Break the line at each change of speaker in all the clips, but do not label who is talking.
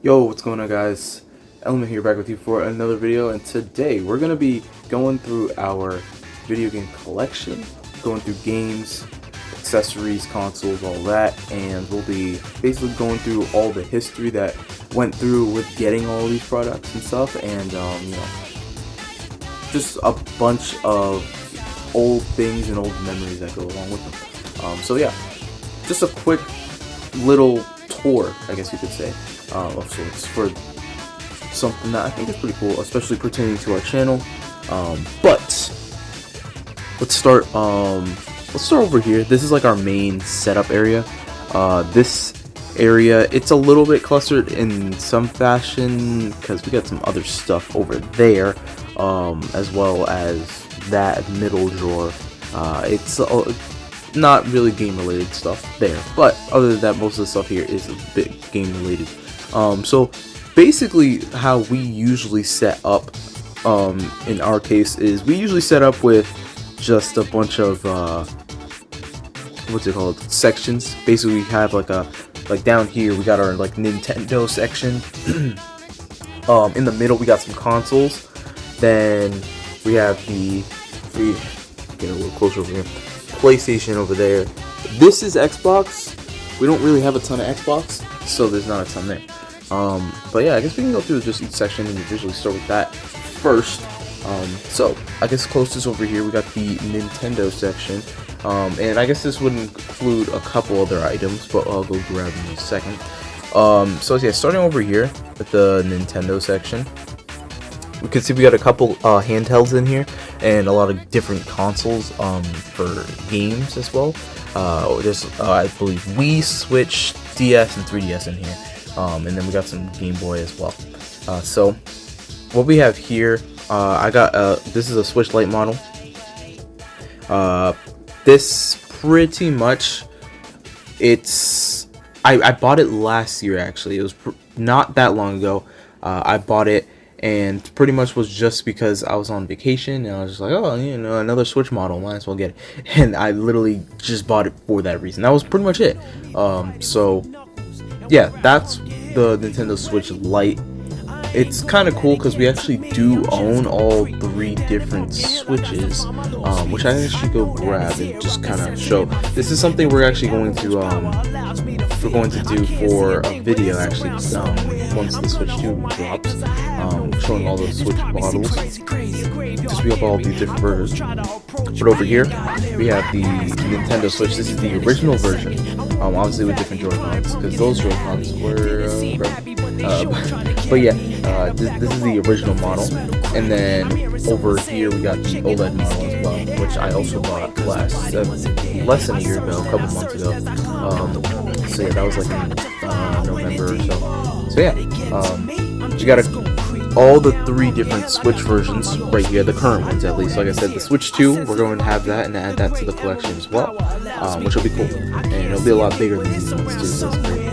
Yo, what's going on, guys? Element here, back with you for another video, and today we're gonna be going through our video game collection, going through games, accessories, consoles, all that, and we'll be basically going through all the history that went through with getting all these products and stuff, and just a bunch of old things and old memories that go along with them. So yeah, just a quick little tour, I guess you could say, of sorts for something that I think is pretty cool, especially pertaining to our channel. But let's start. Let's start over here. This is like our main setup area. This area, it's a little bit clustered in some fashion because we got some other stuff over there, as well as that middle drawer. It's not really game related stuff there, but other than that, most of the stuff here is a bit game related. So basically how we usually set up in our case is we usually set up with just a bunch of what's it called, sections. Basically we have like down here we got our like Nintendo section. In the middle we got some consoles, then we have the get a little closer over here, PlayStation over there. This is Xbox. We don't really have a ton of Xbox, so there's not a ton there. But yeah, I guess we can go through just each section and usually start with that first. So I guess closest over here we got the Nintendo section, and I guess this would include a couple other items, but I'll go grab them in a second. So yeah, starting over here with the Nintendo section, we can see we got a couple handhelds in here and a lot of different consoles for games as well. There's I believe Wii, Switch, DS, and 3DS in here, and then we got some Game Boy as well. So what we have here, I got this is a Switch Lite model. This pretty much, it's I bought it last year actually. It was not that long ago. I bought it, and pretty much was just because I was on vacation and I was just like, oh, you know, another Switch model, might as well get it. And I literally just bought it for that reason. That was pretty much it. So yeah, that's the Nintendo Switch Lite. It's kind of cool because we actually do own all three different Switches, which I actually go grab and just kind of show. This is something we're actually going to do for a video actually, once the Switch 2 drops, showing all the Switch models. Just we have all these different versions. But over here we have the Nintendo Switch. This is the original version, obviously with different Joy-Cons because those Joy-Cons were but yeah, this is the original model, and then over here we got the OLED model as well, which I also bought less than a year ago, a couple months ago. So yeah, that was like in November or so. So yeah, we got all the three different Switch versions right here, the current ones at least. Like I said, the Switch 2, we're going to have that and add that to the collection as well, which will be cool, and it'll be a lot bigger than these ones too, so that's great.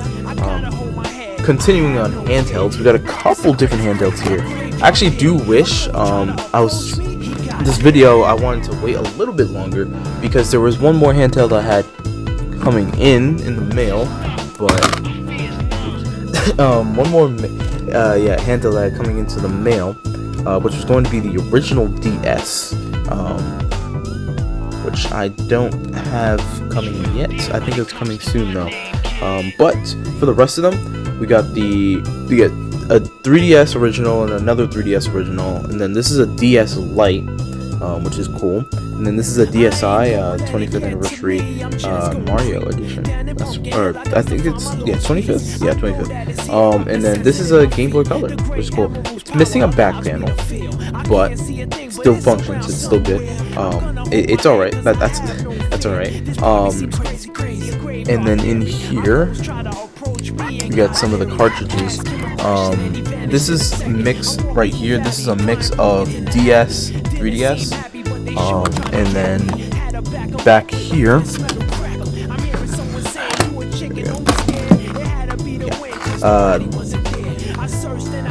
Continuing on handhelds, we got a couple different handhelds here. I actually do wish this video I wanted to wait a little bit longer because there was one more handheld I had coming in the mail, but one more handheld I had coming into the mail, which was going to be the original DS, which I don't have coming yet. I think it's coming soon though. But for the rest of them, we get a 3DS original and another 3DS original, and then this is a DS Lite, which is cool, and then this is a DSi 25th anniversary Mario edition. I think it's 25th. Yeah, 25th. And then this is a Game Boy Color, which is cool. It's missing a back panel, but still functions. It's still good. It's all right. That's all right. And then in here we got some of the cartridges. This is mix right here. This is a mix of DS, 3DS, and then back here,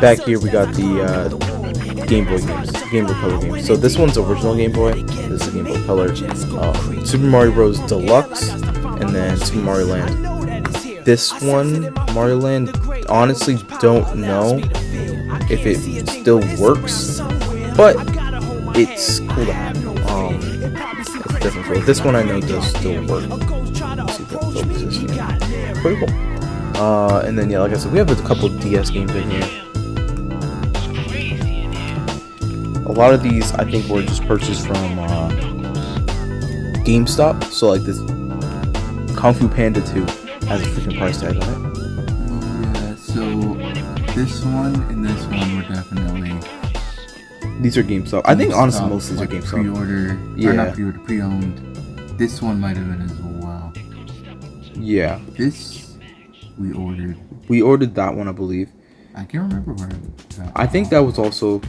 back here we got the Game Boy games, Game Boy Color games. So this one's original Game Boy. This is Game Boy Color. Super Mario Bros. Deluxe, and then Super Mario Land. This one, Mario Land honestly don't know if it still works, but it's cool to have. It's different. So this one I know does still work. Let's see if that focuses here. Pretty cool. And then yeah, like I said, we have a couple of DS games in here. A lot of these I think were just purchased from GameStop. So like this Kung Fu Panda 2 has a freaking price tag on it.
Yeah, so this one and this one were definitely.
These are GameStop. I think honestly most of these are
like
GameStop.
Pre-order,
Yeah.
or not pre-order, pre-owned. This one might have been as well.
Yeah.
This we ordered.
We ordered that one, I believe.
I can't remember where.
I think that was also,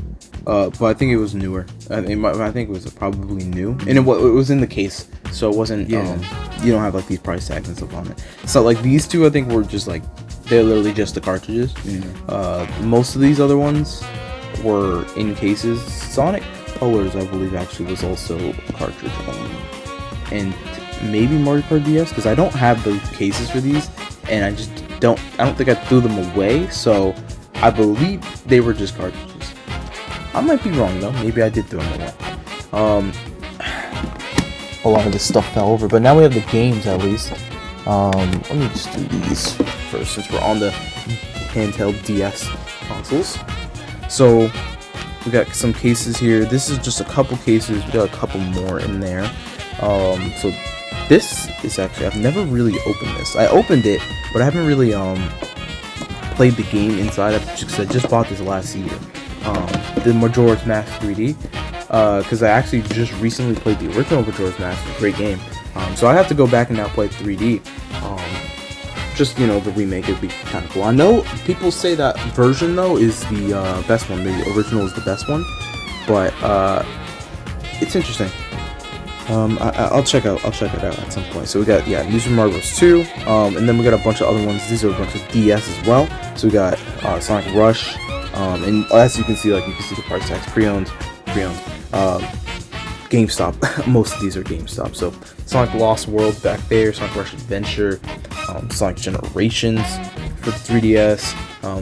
but I think it was newer. I think it was probably new, and it was in the case, so it wasn't.
Yeah.
You don't have like these price tags and stuff on it. So like these two, I think were just like they're literally just the cartridges.
Yeah.
Most of these other ones were in cases. Sonic Colors, I believe, actually was also a cartridge only, and maybe Mario Kart DS because I don't have the cases for these, and I don't think I threw them away, so I believe they were just cartridges. I might be wrong though. Maybe I did throw them away. A lot of this stuff fell over, but now we have the games at least. Let me just do these first since we're on the handheld DS consoles. So we got some cases here. This is just a couple cases. We got a couple more in there. So this is actually, I've never really opened this. I opened it, but I haven't really played the game inside because I just bought this last year. The Majora's Mask 3D. Because I actually just recently played the original Majora's Mask. It's a great game. So I have to go back and now play 3D. Just, you know, the remake would be kind of cool. I know people say that version, though, is the best one. The original is the best one. But it's interesting. I'll check it out at some point. So we got, New Super Mario Bros. 2. And then we got a bunch of other ones. These are a bunch of DS as well. So we got Sonic Rush. And as you can see, like, you can see the price tags. Pre-owned. GameStop. Most of these are GameStop. So Sonic Lost World back there, Sonic Rush Adventure, Sonic Generations for the 3DS.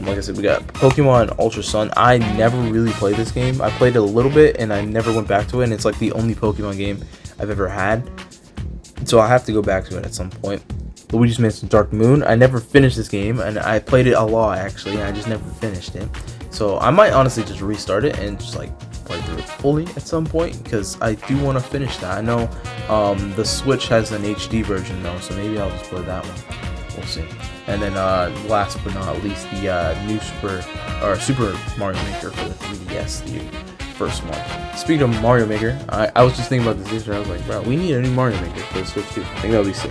Like I said, we got Pokemon Ultra Sun. I never really played this game. I played it a little bit and I never went back to it, and it's like the only Pokemon game I've ever had. So I'll have to go back to it at some point. Luigi's Mansion Dark Moon. I never finished this game, and I played it a lot actually, and I just never finished it. So I might honestly just restart it and just like play through it fully at some point, because I do want to finish that. I know the Switch has an HD version though, so maybe I'll just play that one. We'll see. And then last but not least, the new Super Mario Maker for the 3DS, the first one. Speaking of Mario Maker, I was just thinking about this yesterday. I was like, bro, we need a new Mario Maker for the Switch too. I think that would be sick.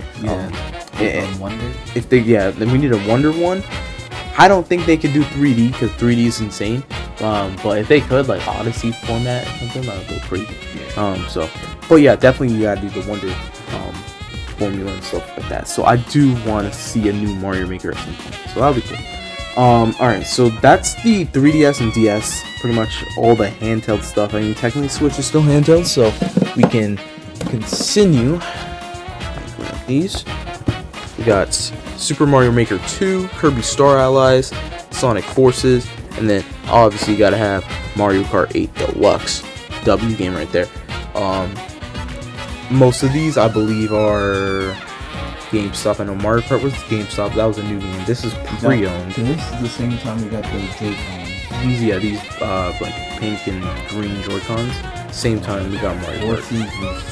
And Wonder.
If they, then we need a Wonder one. I don't think they could do 3D because 3D is insane. But if they could, like Odyssey format or something, that would go crazy. But yeah, definitely you gotta do the Wonder formula and stuff like that. So I do want to see a new Mario Maker at some point. So that'll be cool. Alright, so that's the 3DS and DS, pretty much all the handheld stuff. I mean, technically Switch is still handheld, so we can continue. These. We got Super Mario Maker 2, Kirby Star Allies, Sonic Forces, and then obviously you gotta have Mario Kart 8 Deluxe. W game right there. Most of these I believe are GameStop. I know Mario Kart was GameStop. That was a new game. This is pre-owned.
This is the same time we got the Joy-Cons.
These like pink and green Joy-Cons. Same time we got Mario Kart.
Forces was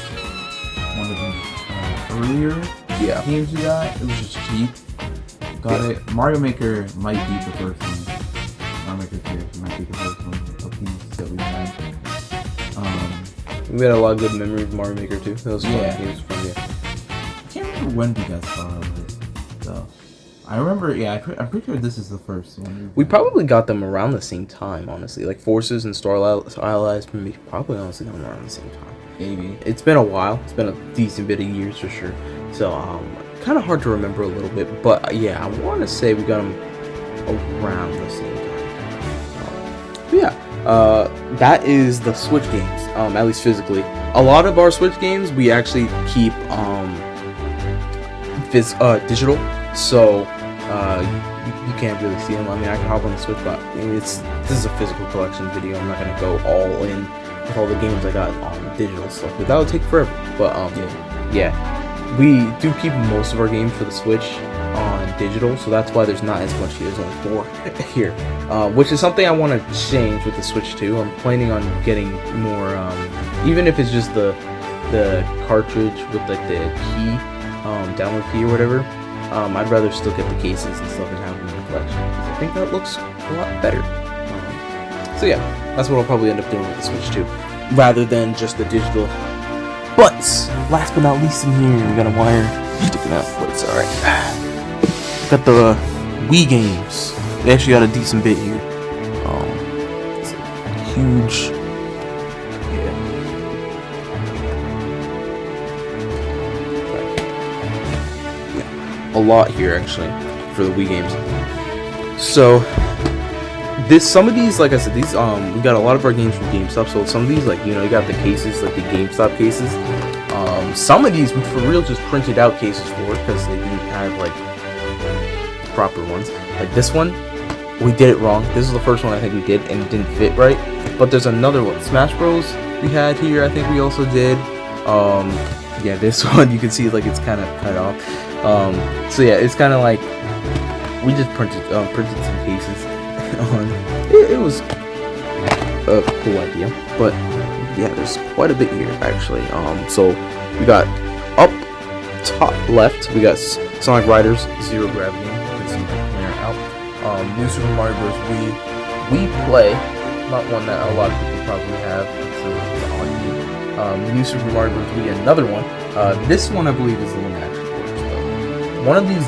one of the earlier games we got. It was just cheap. Got it. Mario Maker might be the first one. Mario Maker 2 might be the first one of these that we had.
We had a lot of good memories of Mario Maker 2. Those games from
I can't remember when we got started with it, though. I remember, I'm pretty sure this is the first one.
We probably got them around the same time, honestly. Like Forces and Star Allies, probably honestly got them around the same time.
Maybe.
It's been a while. It's been a decent bit of years for sure. So, kind of hard to remember a little bit. But yeah, I want to say we got them around the same time. That is the Switch games, at least physically. A lot of our Switch games we actually keep digital, so you can't really see them. I mean, I can hop on the Switch, but this is a physical collection video. I'm not gonna go all in with all the games I got on digital stuff, but that would take forever. But yeah, we do keep most of our games for the Switch on digital, so that's why there's not as much here. There's only 4 here, which is something I want to change with the Switch too. I'm planning on getting more, even if it's just the cartridge with like the key, download key or whatever. I'd rather still get the cases and stuff and have them in the collection, because I think that looks a lot better. So yeah, that's what I'll probably end up doing with the Switch too, rather than just the digital. But last but not least in here, we got a wire sticking out. But it's alright. Got the Wii games. They actually got a decent bit here. It's a huge. A lot here actually for the Wii games. So some of these, like I said, these we got a lot of our games from GameStop. So some of these, like, you know, you got the cases, like the GameStop cases. Some of these we for real just printed out cases for, because they didn't have like proper ones. Like this one, we did it wrong. This is the first one I think we did, and it didn't fit right. But there's another one, Smash Bros. We had here. I think we also did. Yeah, this one you can see like it's kind of cut off. So yeah, it's kind of like we just printed some cases on. It was a cool idea, but yeah, there's quite a bit here actually. So we got up top left, we got Sonic Riders Zero Gravity. You can see there out. New Super Mario Bros. Wii Play, not one that a lot of people probably have. It's an odd game. New Super Mario Bros. Wii, another one. This one I believe is the one that actually works though. One of these,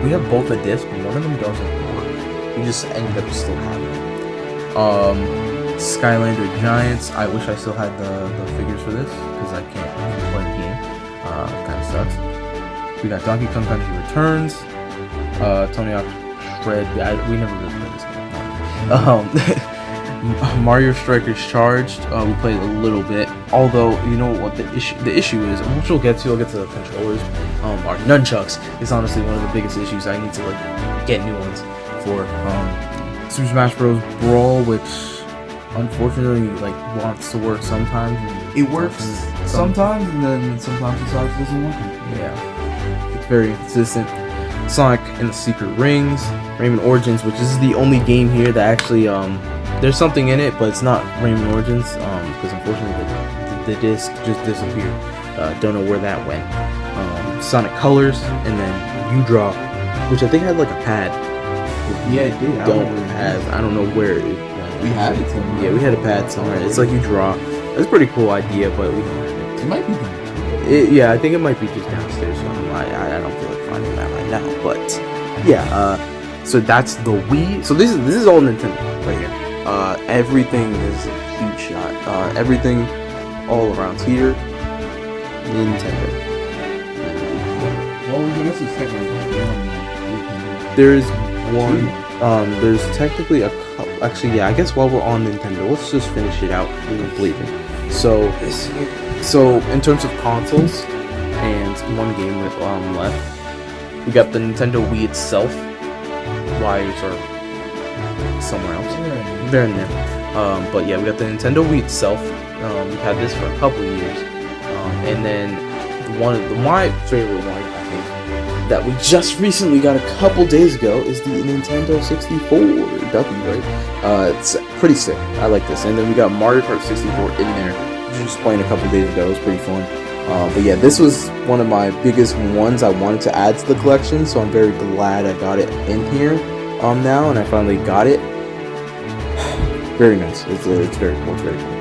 we have both a disc, but one of them doesn't work. We just ended up still having it. Skylander Giants. I wish I still had the figures for this, because I can't play the game. Kind of sucks. We got Donkey Kong Country Returns. Tony Hawk Shred. We never really played this game. Mario Strikers Charged. We played a little bit. Although, you know what the issue is, which we'll get to. I'll get to the controllers. Our nunchucks is honestly one of the biggest issues. I need to like get new ones for. Super Smash Bros. Brawl, which unfortunately like wants to work sometimes.
It works sometimes, and then sometimes it doesn't work.
Yeah, it's very consistent. Sonic and the Secret Rings, Rayman Origins, which is the only game here that actually there's something in it, but it's not Rayman Origins, because unfortunately the disc just disappeared. Don't know where that went. Sonic Colors, and then U-Drop, which I think had like a pad.
Yeah, it did.
I don't know where it went.
We had it somewhere.
Yeah, we had a pad somewhere. It's like you draw. It's a pretty cool idea, but we don't have it.
It might be done.
Yeah, I think it might be just downstairs. So I don't feel like finding that right now. But yeah, so that's the Wii. So this is all Nintendo right here. Everything is a huge shot. Everything all around here, Nintendo.
Well, I guess it's technically
there's one. There's technically a couple. Actually, yeah. I guess while we're on Nintendo, let's just finish it out completely. So in terms of consoles, and one game left, we got the Nintendo Wii itself. Wires are somewhere else. They're in there. But yeah, we got the Nintendo Wii itself. We've had this for a couple of years, and then my favorite one, I think, that we just recently got a couple days ago is the Nintendo 64W, right? It's pretty sick. I like this. And then we got Mario Kart 64 in there, which we were just playing a couple days ago. It was pretty fun. But yeah, this was one of my biggest ones I wanted to add to the collection, so I'm very glad I got it in here now, and I finally got it. Very nice. It's very cool. It's very cool.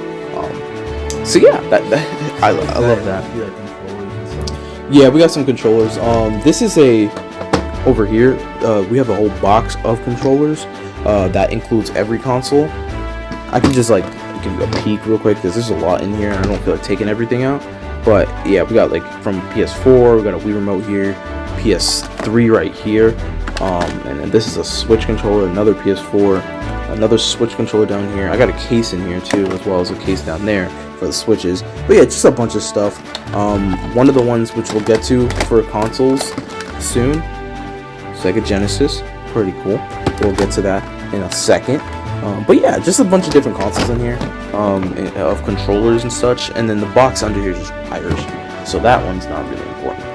So yeah, I love that. Yeah, we got some controllers. This is over here, we have a whole box of controllers that includes every console. I can just like give you a peek real quick because there's a lot in here and I don't feel like taking everything out. But yeah, we got like from PS4, we got a Wii remote here, PS3 right here, and then this is a Switch controller, another PS4, another Switch controller down here. I got a case in here too, as well as a case down there for the Switches. But yeah, just a bunch of stuff. One of the ones which we'll get to for consoles soon, Sega Genesis, pretty cool. we'll get to that in a second. But yeah, just a bunch of different consoles in here, of controllers and such, and then the box under here is just wires, so that one's not really important.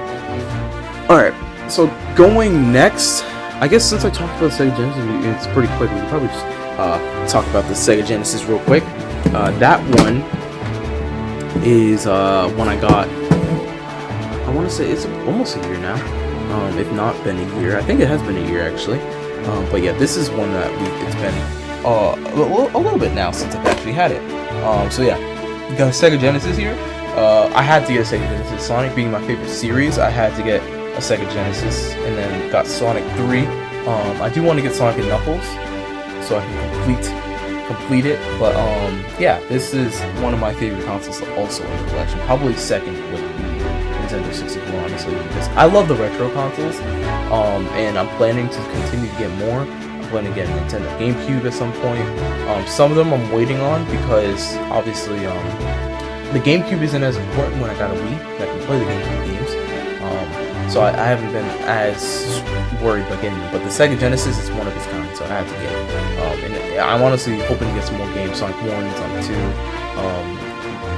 Alright, so going next, I guess since I talked about Sega Genesis, it's pretty quick, we can probably just talk about the Sega Genesis real quick. That one is one I got, I want to say it's almost a year now, if not been a year. I think it has been a year actually. But yeah, this is one that it's been a little bit now since I've actually had it. So yeah, got a Sega Genesis here. I had to get a Sega Genesis. Sonic being my favorite series, I had to get a Sega Genesis, and then got Sonic 3. I do want to get Sonic and Knuckles, so I can complete it. But yeah, this is one of my favorite consoles also in the collection. Probably second with the Nintendo 64, honestly, because I love the retro consoles. And I'm planning to continue to get more. I'm planning to get a Nintendo GameCube at some point. Some of them I'm waiting on because obviously the GameCube isn't as important when I got a Wii. I can play the GameCube games. So I haven't been as worried about getting it. But the Sega Genesis is one of its kind, so I had to get it. And I'm honestly hoping to get some more games, Sonic 1, Sonic 2,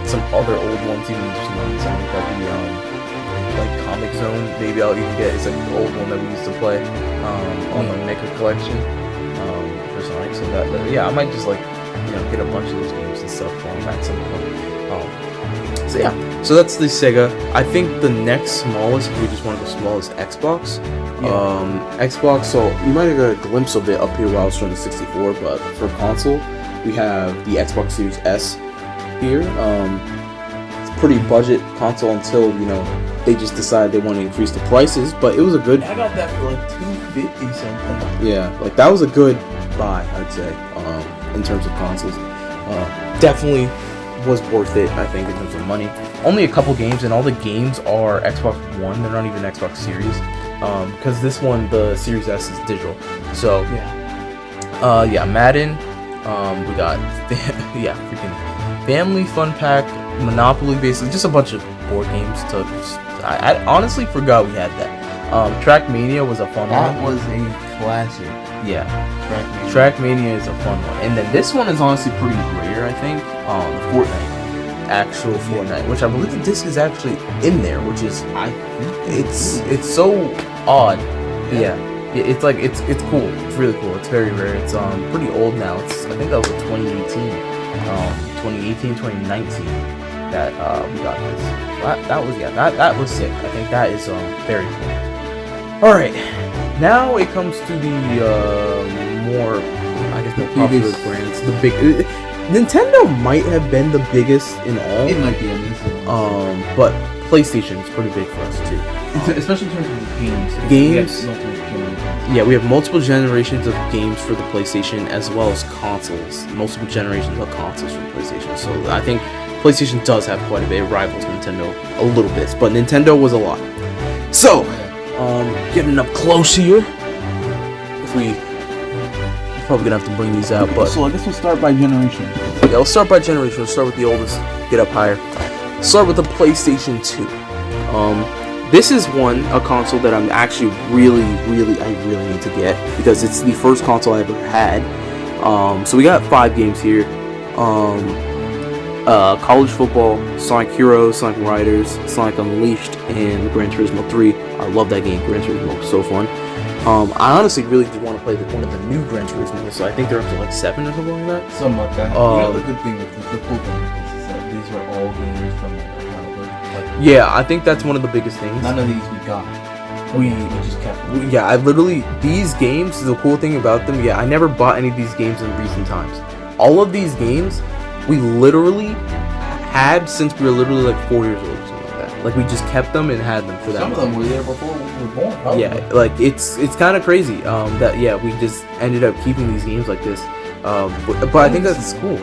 some other old ones, even just Sonic probably like Comic Zone. Maybe I'll even get, it's like the old one that we used to play on the Mega Collection for Sonic. So that yeah, I might just like get a bunch of those games and stuff on that some point. So yeah, so that's the Sega. I think the next smallest, if we just want to go small, is Xbox. Xbox, so you might have got a glimpse of it up here while I was showing the 64, but for console, we have the Xbox Series S here. It's a pretty budget console until, they just decided they want to increase the prices, but it was a good...
I got that for like $250 something.
Yeah, like that was a good buy, I'd say, in terms of consoles. Definitely was worth it, I think, in terms of money. Only a couple games, and all the games are Xbox One. They're not even Xbox Series, because this one, the Series S, is digital. So yeah, Madden. We got freaking Family Fun Pack, Monopoly, basically just a bunch of board games. I honestly forgot we had that. Trackmania was a fun one.
That was a classic.
Yeah, Trackmania is a fun one, and then this one is honestly pretty rare, I think. Fortnite, actual Fortnite, which I believe the disc is actually in there, which is it's so odd. Yeah, it's like it's cool. It's really cool. It's very rare. It's pretty old now. I think that was a 2019 that we got this. That was sick. I think that is very cool. All right. Now it comes to the more, I guess, more popular brands. The big Nintendo might have been the biggest in all.
It might be in this.
But PlayStation is pretty big for us too.
Especially in terms of games.
Games. Yeah, we have multiple generations of games for the PlayStation as well as consoles. Multiple generations of consoles for PlayStation. So I think PlayStation does have quite a bit. It rivals Nintendo a little bit, but Nintendo was a lot. So. Getting up close here. We're probably gonna have to bring these out, but
so I guess we'll start by generation.
Yeah, we'll start by generation. We'll start with the oldest. Get up higher. Start with the PlayStation 2. This is a console that I'm actually really need to get because it's the first console I ever had. So we got 5 games here. College Football, Sonic Heroes, Sonic Riders, Sonic Unleashed, and Gran Turismo 3. I love that game. Gran Turismo was so fun. I honestly really do want to play one of the new Gran Turismo, so I think they're up to like 7 or something like that.
Something like that. The good thing with the cool thing is that these were all games from childhood.
Yeah, I think that's one of the biggest things.
None of these we got. We just kept them.
Yeah, these games, the cool thing about them, I never bought any of these games in recent times. All of these games, we literally had since we were literally like 4 years old or something like that. Like we just kept them and had them for that.
Some of them were there before we were born. Probably.
Yeah, like it's kind of crazy that we just ended up keeping these games like this. But I think that's cool.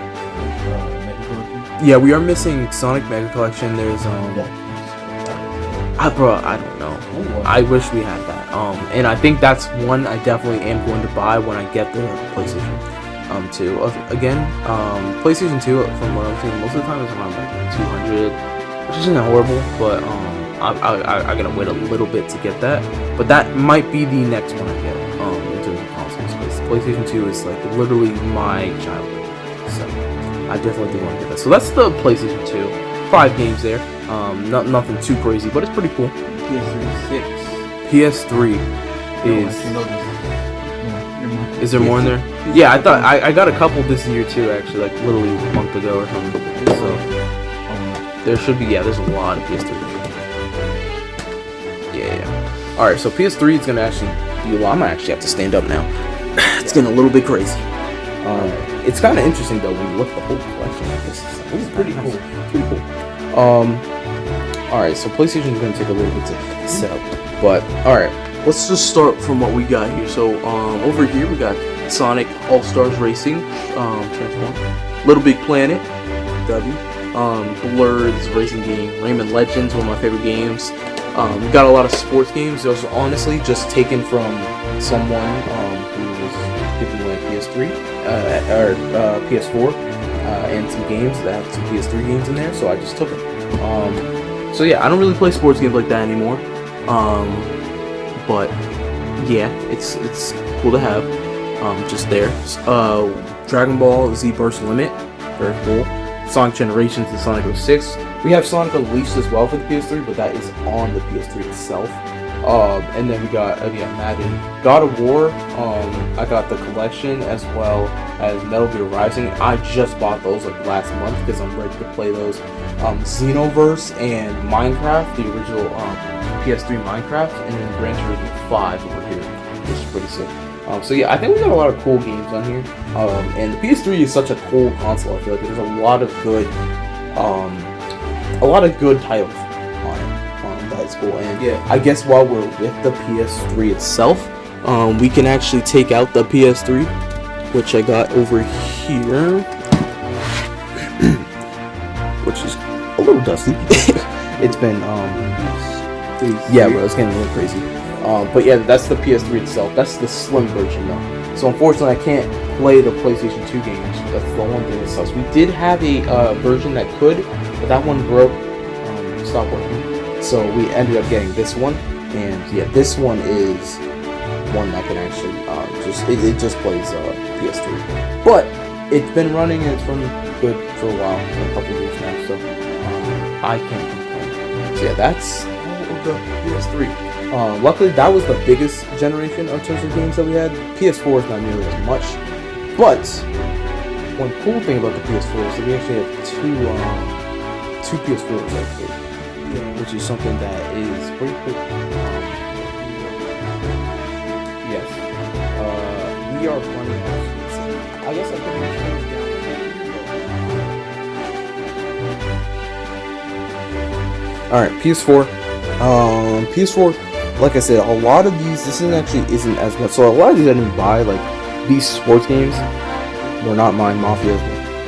Yeah, we are missing Sonic Mega Collection. There's I don't know. I wish we had that. And I think that's one I definitely am going to buy when I get the PlayStation 2. Again, PlayStation 2, from what I'm seeing, most of the time is around like 200, which isn't horrible, but I gotta wait a little bit to get that. But that might be the next one I get in terms of consoles, because PlayStation 2 is like literally my childhood. So I definitely do want to get that. So that's the PlayStation 2. 5 games there. Nothing too crazy, but it's pretty cool.
PS3 6.
PS3 is.
Yeah,
is there more in there? Yeah, I thought I got a couple this year too. Actually, like literally a month ago or something. So there should be. Yeah, there's a lot of PS3. Yeah. All right, so PS3 is gonna actually be. Well, I might actually have to stand up now. It's getting a little bit crazy. It's kind of interesting though when you look at the whole collection like this. It's pretty cool. Pretty cool. All right, so PlayStation is gonna take a little bit to set up, but all right, let's just start from what we got here. So over here we got Sonic All Stars Racing, Transform, Little Big Planet, W, Blur's racing game, Rayman Legends, one of my favorite games. We got a lot of sports games. Those are honestly just taken from someone who was giving away PS3 or PS4 and some games that have some PS3 games in there, so I just took it. So yeah, I don't really play sports games like that anymore. But yeah, it's cool to have. Just there. Dragon Ball Z Burst Limit, very cool. Sonic Generations and Sonic 06. We have Sonic Unleashed as well for the PS3, but that is on the PS3 itself. And then we got Madden, God of War. I got the collection as well as Metal Gear Rising. I just bought those like last month because I'm ready to play those. Xenoverse and Minecraft, the original PS3 Minecraft, and then Gran Turismo 5 over here, which is pretty sick. So yeah, I think we got a lot of cool games on here. And the PS3 is such a cool console. I feel like there's a lot of good titles on it. That's cool. And yeah, I guess while we're with the PS3 itself, we can actually take out the PS3, which I got over here, which is a little dusty. It's been yeah, bro, it's getting a little crazy. But yeah, that's the PS3 itself. That's the slim version though. So unfortunately, I can't play the PlayStation 2 games. That's the one thing that sucks. We did have a version that could, but that one broke, stopped working. So we ended up getting this one, and yeah, this one is one that can actually it just plays PS3. But it's been running and it's run good for a while, for a couple of years now. So I can't complain. So yeah, that's all of the PS3. Luckily, that was the biggest generation in terms of games that we had. PS4 is not nearly as much, but one cool thing about the PS4 is that we actually have two PS4s actually, which is something that is pretty cool. Yes, we are running. I guess I can down. All right, PS4. PS4. Like I said, a lot of these, this isn't as much. So a lot of these I didn't buy, like these sports games were not mine. Mafia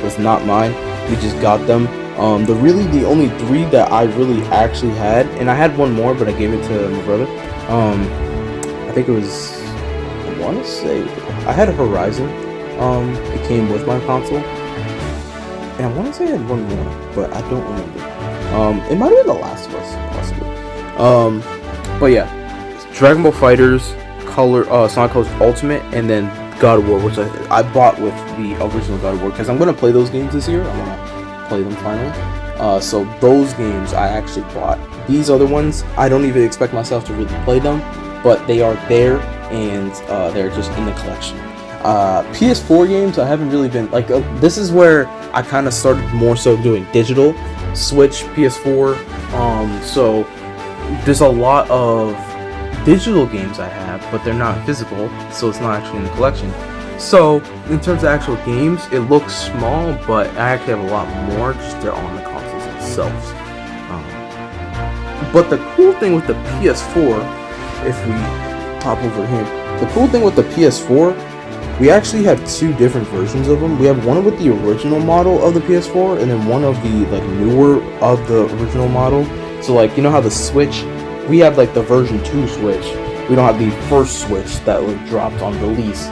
was not mine. We just got them. The only 3 that I really actually had, and I had one more, but I gave it to my brother. I think it was, I want to say, I had a Horizon. It came with my console, and I want to say I had one more, but I don't remember. It might have been The Last of Us, possibly. But yeah. Dragon Ball FighterZ, Sonic Colors Ultimate, and then God of War, which I bought with the original God of War because I'm gonna play those games this year. I'm gonna play them finally. So those games I actually bought. These other ones I don't even expect myself to really play them, but they are there and they're just in the collection. PS4 games I haven't really been like. This is where I kind of started more so doing digital. Switch, PS4. So there's a lot of digital games I have, but they're not physical, so it's not actually in the collection. So in terms of actual games, it looks small, but I actually have a lot more, just they're on the consoles themselves. But the cool thing with the PS4, if we hop over here, the cool thing with the PS4, we actually have 2 different versions of them. We have one with the original model of the PS4, and then one of the like newer of the original model. So like, you know how the Switch, we have like the version 2 Switch. We don't have the first Switch that like dropped on release,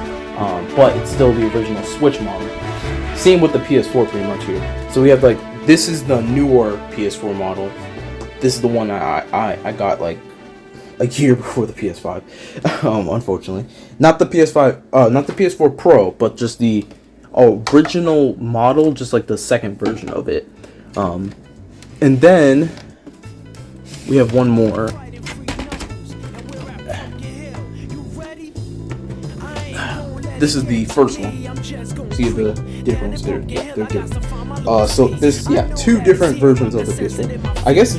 but it's still the original Switch model. Same with the PS4 pretty much here. So we have like, this is the newer PS4 model. This is the one I got like a year before the PS5. Unfortunately, not the PS5, not the PS4 Pro, but just the original model, just like the second version of it. And then we have one more. This is the first one. See the difference there? Yeah, they're different. So there's two different versions of the PS4. I guess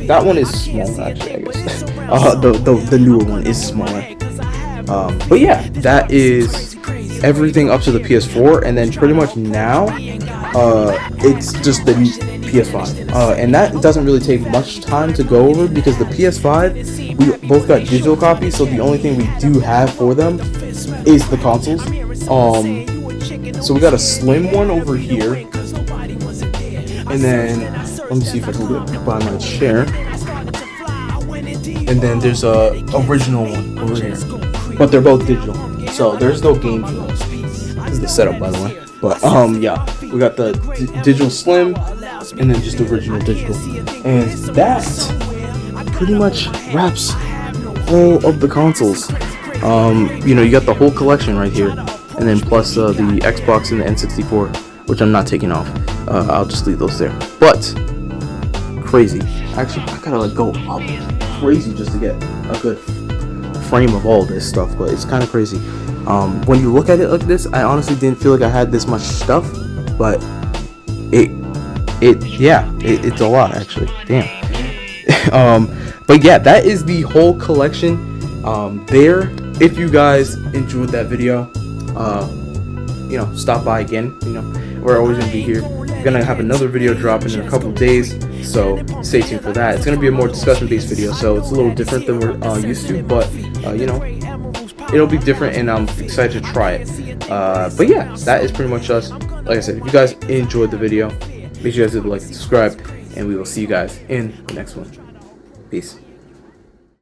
that one is smaller actually. I guess the newer one is smaller. But yeah, that is everything up to the PS4, and then pretty much now, it's just the PS5, and that doesn't really take much time to go over because the PS5, we both got digital copies, so the only thing we do have for them is the consoles. So we got a slim one over here, and then let me see if I can get it by my chair. And then there's a original one over here, but they're both digital, so there's no game for those. This is the setup, by the way. But yeah, we got the digital slim, and then just the original digital, and that pretty much wraps all of the consoles. You know, you got the whole collection right here, and then plus the Xbox and the N64, which I'm not taking off. I'll just leave those there. But crazy. Actually, I gotta like go up crazy just to get a good frame of all this stuff. But it's kind of crazy. When you look at it like this, I honestly didn't feel like I had this much stuff, but it's a lot actually. Damn. But yeah, that is the whole collection there. If you guys enjoyed that video, you know, stop by again. You know, we're always gonna be here. We're gonna have another video dropping in a couple days, so stay tuned for that. It's gonna be a more discussion-based video, so it's a little different than we're used to, but you know, it'll be different, and I'm excited to try it. But yeah, that is pretty much us. Like I said, if you guys enjoyed the video, make sure you guys hit the like and subscribe, and we will see you guys in the next one. Peace.